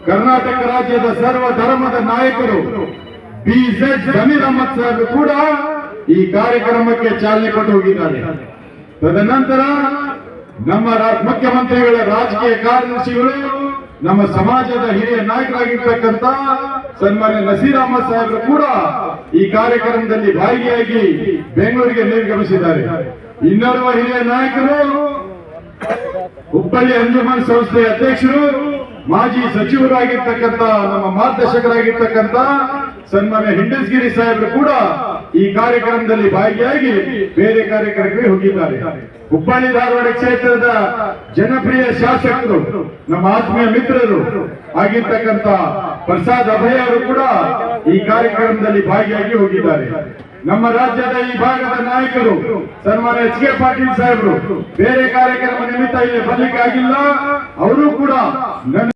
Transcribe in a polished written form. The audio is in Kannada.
ಕರ್ನಾಟಕ ರಾಜ್ಯದ ಸರ್ವ ಧರ್ಮದ ನಾಯಕರು BZ ಜಮೀರ್ ಅಹಮದ್ ಸಾಹೇಬ್ ಕೂಡ ಈ ಕಾರ್ಯಕ್ರಮಕ್ಕೆ ಚಾಲನೆ ಕೊಟ್ಟು ಹೋಗಿದ್ದಾರೆ. ತದನಂತರ ನಮ್ಮ ಮುಖ್ಯಮಂತ್ರಿಗಳ ರಾಜಕೀಯ ಕಾರ್ಯದರ್ಶಿಗಳು, ನಮ್ಮ ಸಮಾಜದ ಹಿರಿಯ ನಾಯಕರಾಗಿರ್ತಕ್ಕಂಥ ಸನ್ಮಾನ್ಯ ನಸೀರ್ ಅಹಮದ್ ಸಾಹೇಬರು ಕೂಡ ಈ ಕಾರ್ಯಕ್ರಮದಲ್ಲಿ ಭಾಗಿಯಾಗಿ ಬೆಂಗಳೂರಿಗೆ ನಿರ್ಗಮಿಸಿದ್ದಾರೆ. ಇನ್ನೋರ್ವ ಹಿರಿಯ ನಾಯಕರು ಹುಬ್ಬಳ್ಳಿ ಅಂಜುಮನ್ ಸಂಸ್ಥೆಯ ಅಧ್ಯಕ್ಷರು, ಮಾಜಿ ಸಚಿವರಾಗಿರ್ತಕ್ಕಂಥ ನಮ್ಮ ಮಾರ್ಗದರ್ಶಕರಾಗಿರ್ತಕ್ಕಂಥ ಸನ್ಮಾನ್ಯ ಹಿಂಡಸ್ಗಿರಿ ಸಾಹೇಬರು ಕೂಡ ಈ ಕಾರ್ಯಕ್ರಮದಲ್ಲಿ ಭಾಗಿಯಾಗಿ ಬೇರೆ ಕಾರ್ಯಕ್ರಮಕ್ಕೆ ಹೋಗಿದ್ದಾರೆ. ಹುಬ್ಬಳ್ಳಿ ಧಾರವಾಡ ಕ್ಷೇತ್ರದ ಜನಪ್ರಿಯ ಶಾಸಕರು, ನಮ್ಮ ಆತ್ಮೀಯ ಮಿತ್ರರು ಆಗಿರ್ತಕ್ಕಂಥ ಪ್ರಸಾದ್ ಅಭಯ ಅವರು ಕೂಡ ಈ ಕಾರ್ಯಕ್ರಮದಲ್ಲಿ ಭಾಗಿಯಾಗಿ ಹೋಗಿದ್ದಾರೆ. ನಮ್ಮ ರಾಜ್ಯದ ಈ ಭಾಗದ ನಾಯಕರು ಸನ್ಮಾನ್ಯ HK ಪಾಟೀಲ್ ಸಾಹೇಬರು ಬೇರೆ ಕಾರ್ಯಕ್ರಮ ನಿಮಿತ್ತ ಇಲ್ಲಿ ಬರ್ಲಿಕ್ಕೆ ಆಗಿಲ್ಲ. ಅವರು ಕೂಡ